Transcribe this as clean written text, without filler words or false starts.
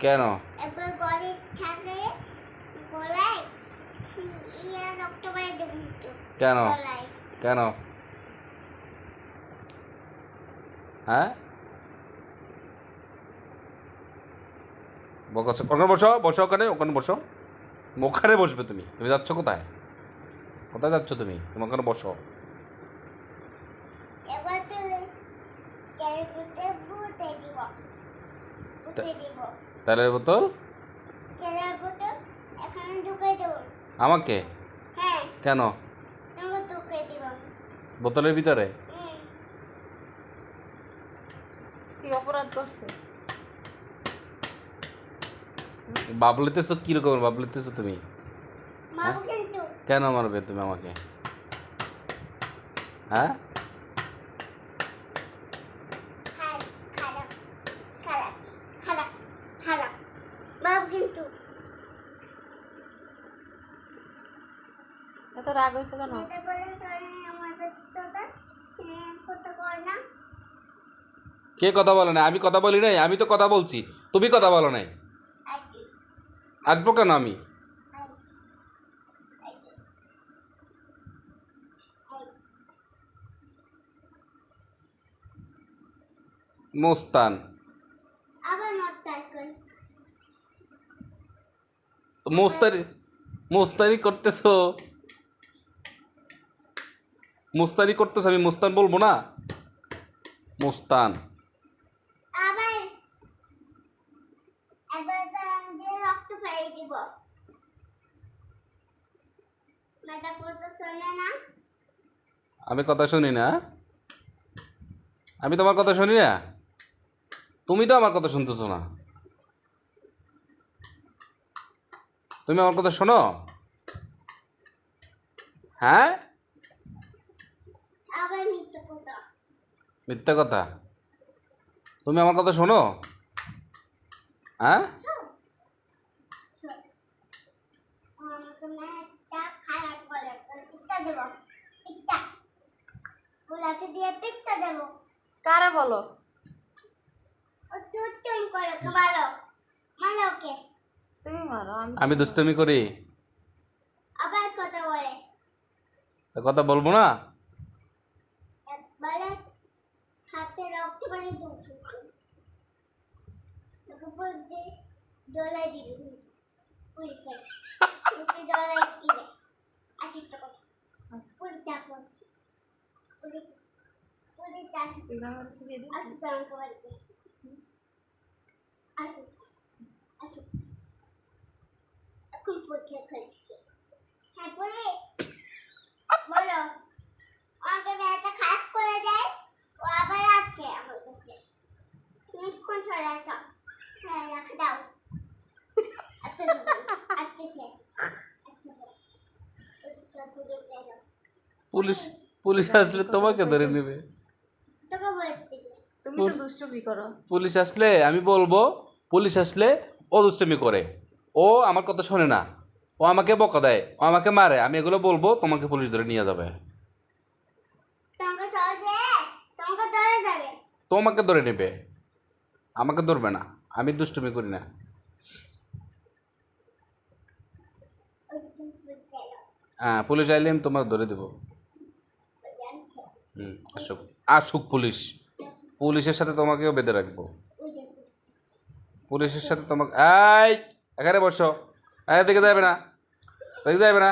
কেন? একবার গলায় থাকলে গলায় রক্ত বাইরে দেবো তো। কেন? গলায় কেন? হ্যাঁ, বকাচ্ছ? ওখানে বসো, বসো ওখানে, ওখানে বসো। ওখানে বসবে তুমি। তুমি যাচ্ছ কোথায়? কোথায় যাচ্ছ তুমি? তুমি ওখানে বসো। এবার তো ক্যালকুলেটর বুঝে দিব। বুঝে দিব। তেলের বোতল তেলের বোতল এখানে ঢুকিয়ে দেবো। আমাকে? হ্যাঁ, কেন? তোমাকে ঢুকিয়ে দিব। বোতলের ভিতরে? কি অপরাধ করছে? বাবলিতেছো? কিরকম বাবলিতেছো তুমি? মারবো কিন্তু। কেন মারবে তুমি আমাকে? হ্যাঁ, খারাপ খারাপ খারাপ খারাপ খারাপ মারবো কিন্তু। এত রাগ হয়েছে কেন? মেয়েটা বলে কারণে আমাদের তোটা করতে পারে না। কে কথা বলে না? আমি কথা বলি নাই? আমি তো কথা বলছি, তুমি কথা বলো নাই। আসবো কেন আমি? মোস্তান? আবার নটটাই করি। তো মোস্তানি করতেছো? মোস্তানি করতেছো, আমি মোস্তান বলবো না? মোস্তান। আবার একবার দিয়ে রক্ত ফেলে দিব। মেয়েটা কথা শোনে না। আমি কথা শুনি না? আমি তোমার কথা শুনি না? তুমি তো আমার কথা শুনতেছো না। তুমি আমার কথা শোনো? হ্যাঁ, আবার মিথ্যে কথা। মিথ্যা কথা? তুমি আমার কথা শোনো? হ্যাঁ, চুপ চুপ। আমাকে মেয়েটা খারাপ করে পিঠা দেব। পিঠা গোলাতে দিয়ে পিঠা দেব। কারে বলো? ও তুই করে ভালো ভালো ওকে। তুমি মারো। আমি দুষ্টুমি করি? আবার কথা বলে। তা কথা বলবো না? একবারে হাতে রক্ত পানি দুঃখ তোকে বলতে ডলার দিবে কিন্তু পুলিশে পুলিশে ডলার দিবে। আচ্ছা একটা কথা পুলিশ চাকর পুলিশ পুলিশ চাকর আসো তো আমাকে বাড়িতে আসো আসো এখন পরীক্ষা খাচ্ছি। হ্যাঁ পুলিশ বলো আমাকে মেয়েটা খারাপ করে দেয় ও আবার আছে আমার কাছে। তুমি কোন চলে আছ? হ্যাঁ রাখে দাও। আটকে আটকেছে আটকেছে ওটা পুড়ে গেল। পুলিশ পুলিশ আসলে তোমাকে ধরে নেবে। তোকে বলতে দিবে। তুমি তো দুষ্টুমি করো। পুলিশ আসলে আমি বলবো, পুলিশ আসলে ও দুষ্টুমি করে, ও আমার কথা শোনে না, ও আমাকে বকা দেয়, ও আমাকে মারে, আমি এগুলো বলবো, তোমাকে পুলিশ ধরে নিয়ে যাবে। তোমাকে চল যে তোমাকে ধরে যাবে। তোমাকে ধরে নেবে, আমাকে ধরবে না, আমি দুষ্টুমি করি না। ওই যে তুমি পুলিশ গেল হ্যাঁ, পুলিশ আইলে আমি তোমার ধরে দেবো। ওই যে আসছে আসুক, আসুক পুলিশ, পুলিশের সাথে তোমাকেও বেঁধে রাখবো। ওই যে পুলিশের সাথে তোমাকে এই এখানে বসো, দেখে যাবে না, দেখে যাবে না।